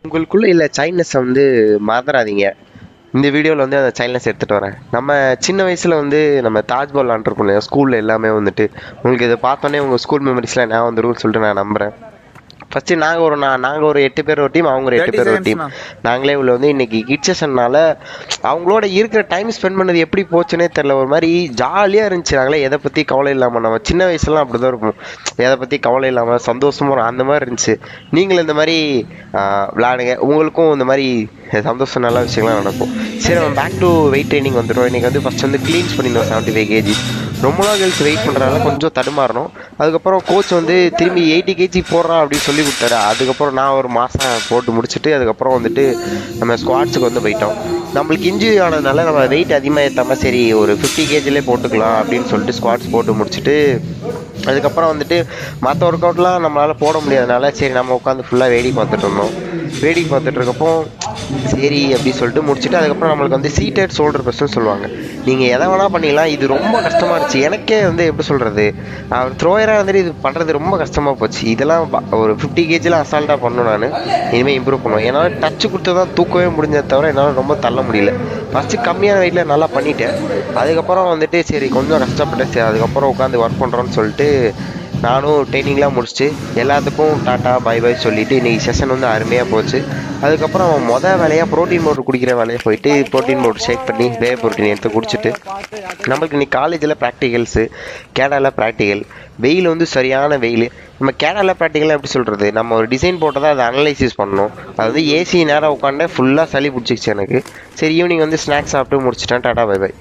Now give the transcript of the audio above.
உங்களுக்குள்ள இல்ல சைல்ட்னஸை வந்து மறந்துடாதீங்க. இந்த வீடியோவில் வந்து அந்த சைல்ட்னஸ் எடுத்துகிட்டு வரேன். நம்ம சின்ன வயசில் வந்து நம்ம தாஜ்பால் விளாண்டுருப்போம் இல்லையா ஸ்கூலில் எல்லாமே வந்துட்டு. உங்களுக்கு இதை பார்த்தோன்னே உங்கள் ஸ்கூல் மெமரிஸ்லாம் நான் வந்துருன்னு சொல்லிட்டு நான் நம்புகிறேன். ஃபஸ்ட்டு நாங்கள் ஒரு 8 பேர் ஒரு டீம், அவங்க ஒரு 8 பேர் ஒரு டீம். நாங்களே உள்ள வந்து இன்னைக்கு கிட்சஸ்னால அவங்களோட இருக்கிற டைம் ஸ்பெண்ட் பண்ணது எப்படி போச்சுன்னே தெரில. ஒரு மாதிரி ஜாலியாக இருந்துச்சு. நாங்களே எதை பற்றி கவலை இல்லாமல், நம்ம சின்ன வயசுலாம் அப்படி தான் இருப்போம், எதை பற்றி கவலை இல்லாமல் சந்தோஷமாக அந்த மாதிரி இருந்துச்சு. நீங்களும் இந்த மாதிரி விளாடுங்க, உங்களுக்கும் இந்த மாதிரி சந்தோஷம் நல்ல விஷயங்கள்லாம் நடக்கும். சரி, நம்ம பேக் டு வெயிட் ட்ரைனிங் வந்துடும். இன்றைக்கி வந்து ஃபஸ்ட் வந்து க்ளீன்ஸ் பண்ணியிருந்தோம் 75 kg. ரொம்ப நாள் கழிச்சு வெயிட் பண்ணுறதுனால கொஞ்சம் தடுமாறணும். அதுக்கப்புறம் கோச் வந்து திரும்பி 80 kg போடுறான் அப்படின்னு சொல்லி கொடுத்தாரு. அதுக்கப்புறம் நான் ஒரு மாதம் போட்டு முடிச்சுட்டு அதுக்கப்புறம் வந்துட்டு நம்ம ஸ்குவாட்ஸுக்கு வந்து போயிட்டோம். நம்மளுக்கு இன்ஜுரி ஆனதுனால நம்ம வெயிட் அதிகமாக ஏற்றாமல் சரி ஒரு 50 kgலே போட்டுக்கலாம் அப்படின்னு சொல்லிட்டு ஸ்குவாட்ஸ் போட்டு முடிச்சுட்டு அதுக்கப்புறம் வந்துட்டு மற்ற ஒர்க் அவுட்லாம் நம்மளால் போட முடியாதனால சரி நம்ம உட்காந்து ஃபுல்லாக வேடிக்கை பார்த்துட்டு இருந்தோம். வேடிக்கை பார்த்துட்டு இருக்கப்போ சரி அப்படி சொல்லிட்டு முடிச்சுட்டு அதுக்கப்புறம் நம்மளுக்கு வந்து சீட்டட் ஷோல்டர் ப்ரெஸ்ன்னு சொல்லுவாங்க. நீங்கள் எதை வேணால் பண்ணிடலாம். இது ரொம்ப கஷ்டமாக இருந்துச்சு எனக்கே. வந்து எப்படி சொல்கிறது, நான் த்ரோயராக வந்துட்டு இது பண்ணுறது ரொம்ப கஷ்டமாக போச்சு. இதெல்லாம் ஒரு 50 kgலாம் அசால்ட்டாக பண்ணணும். நான் இனிமேல் இம்ப்ரூவ் பண்ணுவேன். என்னால் டச்சு கொடுத்து தான் தூக்கவே முடிஞ்சதை தவிர என்னால் ரொம்ப தள்ள முடியல. ஃபஸ்ட்டு கம்மியான வெயிட்டில் நல்லா பண்ணிவிட்டேன். அதுக்கப்புறம் வந்துட்டு சரி கொஞ்சம் கஷ்டப்பட்டேன். சரி அதுக்கப்புறம் உட்காந்து ஒர்க் பண்ணுறோன்னு சொல்லிட்டு நானும் ட்ரைனிங்லாம் முடிச்சுட்டு எல்லாத்துக்கும் டாட்டா பை பை சொல்லிவிட்டு இன்றைக்கி செஷன் வந்து அருமையாக போச்சு. அதுக்கப்புறம் வேலையாக ப்ரோட்டீன் பவுடர் குடிக்கிற வேலையை போயிட்டு ப்ரோட்டீன் பவுடர் ஷேக் பண்ணி வே ப்ரோட்டீன் எடுத்து குடிச்சிட்டு நம்மளுக்கு இன்றைக்கி காலேஜில் ப்ராக்டிகல்ஸு, கேடாவில் ப்ராக்டிக்கல். வெயில் வந்து சரியான வெயில். நம்ம கேடாவில் ப்ராக்டிக்கலாக எப்படி சொல்கிறது, நம்ம ஒரு டிசைன் போட்டால் தான் அதை அனலைசிஸ் பண்ணணும். அது வந்து ஏசி நேரம் உட்காண்டேன் ஃபுல்லாக சளி பிடிச்சிக்கிச்சு எனக்கு. சரி ஈவினிங் வந்து ஸ்நாக்ஸ் சாப்பிட்டு முடிச்சிட்டேன். Tata bye by.